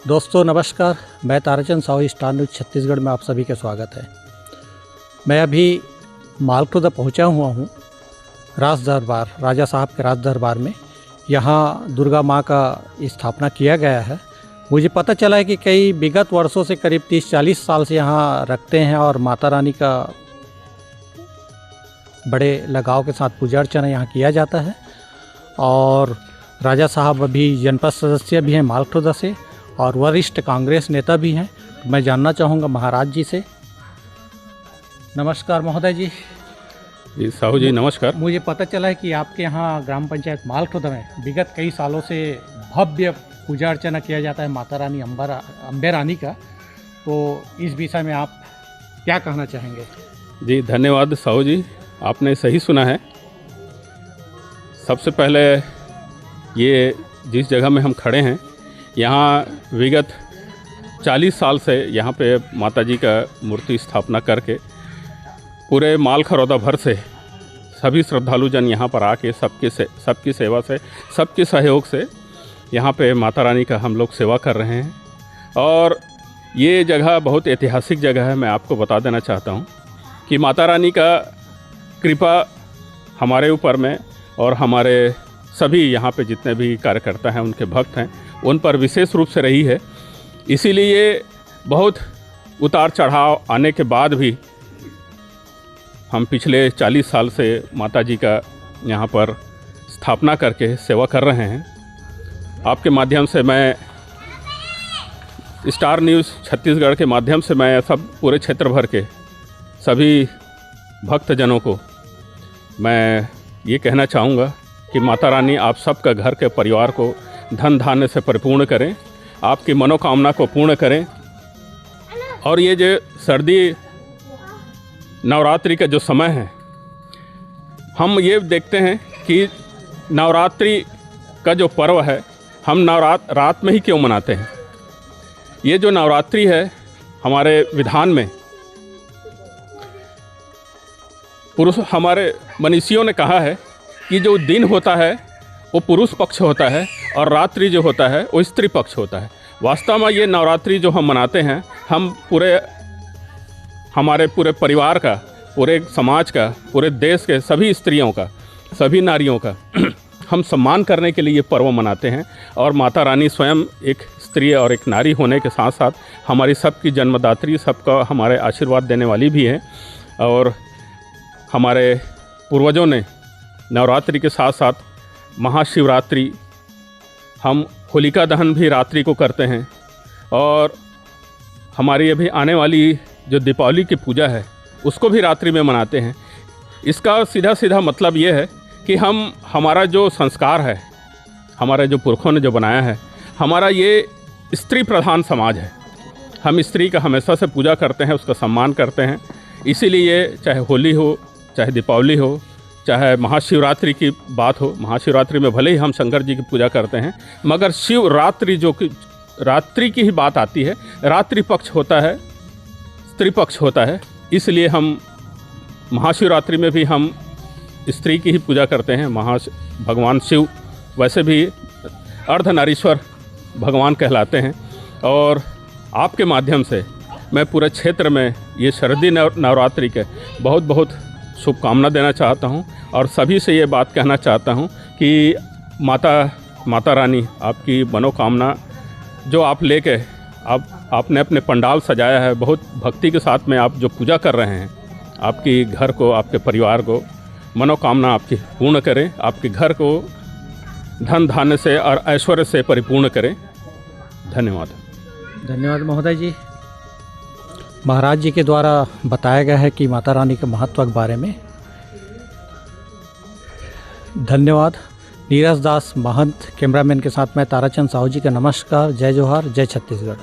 दोस्तों नमस्कार, मैं ताराचंद साहू, स्टार न्यूज़ छत्तीसगढ़ में आप सभी का स्वागत है। मैं अभी मालखुदा पहुंचा हुआ हूं राज दरबार, राजा साहब के राज दरबार में। यहां दुर्गा मां का स्थापना किया गया है। मुझे पता चला है कि कई विगत वर्षों से करीब 30-40 साल से यहां रखते हैं और माता रानी का बड़े लगाव के साथ पूजा अर्चना यहाँ किया जाता है। और राजा साहब अभी जनपद सदस्य भी हैं मालखुदा से और वरिष्ठ कांग्रेस नेता भी हैं। मैं जानना चाहूँगा महाराज जी से। नमस्कार महोदय जी। जी साहू जी नमस्कार। मुझे पता चला है कि आपके यहाँ ग्राम पंचायत मालखुदा में विगत कई सालों से भव्य पूजा अर्चना किया जाता है माता रानी अम्बे रानी का, तो इस विषय में आप क्या कहना चाहेंगे? जी धन्यवाद साहू जी, आपने सही सुना है। सबसे पहले ये जिस जगह में हम खड़े हैं, यहाँ विगत 40 साल से यहाँ पे माता जी का मूर्ति स्थापना करके पूरे माल खरौदा भर से सभी श्रद्धालु जन यहाँ पर आके सबकी सेवा से, सबके सहयोग से यहाँ पे माता रानी का हम लोग सेवा कर रहे हैं। और ये जगह बहुत ऐतिहासिक जगह है। मैं आपको बता देना चाहता हूँ कि माता रानी का कृपा हमारे ऊपर में और हमारे सभी यहाँ पे जितने भी कार्यकर्ता हैं, उनके भक्त हैं, उन पर विशेष रूप से रही है। इसीलिए बहुत उतार चढ़ाव आने के बाद भी हम पिछले 40 साल से माता जी का यहाँ पर स्थापना करके सेवा कर रहे हैं। आपके माध्यम से मैं स्टार न्यूज़ छत्तीसगढ़ के माध्यम से मैं सब पूरे क्षेत्र भर के सभी भक्तजनों को मैं ये कहना चाहूँगा कि माता रानी आप सबका घर के परिवार को धन धान्य से परिपूर्ण करें, आपकी मनोकामना को पूर्ण करें। और ये जो सर्दी नवरात्रि का जो समय है, हम ये देखते हैं कि नवरात्रि का जो पर्व है हम रात में ही क्यों मनाते हैं। ये जो नवरात्रि है हमारे विधान में हमारे मनीषियों ने कहा है कि जो दिन होता है वो पुरुष पक्ष होता है और रात्रि जो होता है वो स्त्री पक्ष होता है। वास्तव में ये नवरात्रि जो हम मनाते हैं, हम हमारे पूरे परिवार का, पूरे समाज का, पूरे देश के सभी स्त्रियों का, सभी नारियों का हम सम्मान करने के लिए ये पर्व मनाते हैं। और माता रानी स्वयं एक स्त्री और एक नारी होने के साथ साथ हमारी सबकी जन्मदात्री, सबका हमारे आशीर्वाद देने वाली भी है। और हमारे पूर्वजों ने नवरात्रि के साथ साथ महाशिवरात्रि, हम होलिका दहन भी रात्रि को करते हैं। और हमारी अभी आने वाली जो दीपावली की पूजा है उसको भी रात्रि में मनाते हैं। इसका सीधा सीधा मतलब ये है कि हमारा जो संस्कार है, हमारे जो पुरखों ने जो बनाया है, हमारा ये स्त्री प्रधान समाज है। हम स्त्री का हमेशा से पूजा करते हैं, उसका सम्मान करते हैं। इसीलिए चाहे होली हो, चाहे दीपावली हो, चाहे महाशिवरात्रि की बात हो, महाशिवरात्रि में भले ही हम शंकर जी की पूजा करते हैं, मगर शिवरात्रि जो कि रात्रि की ही बात आती है, रात्रि पक्ष होता है, स्त्री पक्ष होता है। इसलिए हम महाशिवरात्रि में भी हम स्त्री की ही पूजा करते हैं। भगवान शिव वैसे भी अर्धनारीश्वर भगवान कहलाते हैं। और आपके माध्यम से मैं पूरे क्षेत्र में ये शरदी नवरात्रि के बहुत बहुत शुभकामना देना चाहता हूँ और सभी से ये बात कहना चाहता हूँ कि माता रानी आपकी मनोकामना जो आप लेके आपने अपने पंडाल सजाया है, बहुत भक्ति के साथ में आप जो पूजा कर रहे हैं, आपकी घर को, आपके परिवार को मनोकामना आपकी पूर्ण करें, आपके घर को धन धान्य से और ऐश्वर्य से परिपूर्ण करें। धन्यवाद। धन्यवाद महोदय जी। महाराज जी के द्वारा बताया गया है कि माता रानी के महत्व के बारे में। धन्यवाद। नीरज दास महंत कैमरामैन के साथ मैं ताराचंद साहू जी का नमस्कार। जय जोहार, जय छत्तीसगढ़।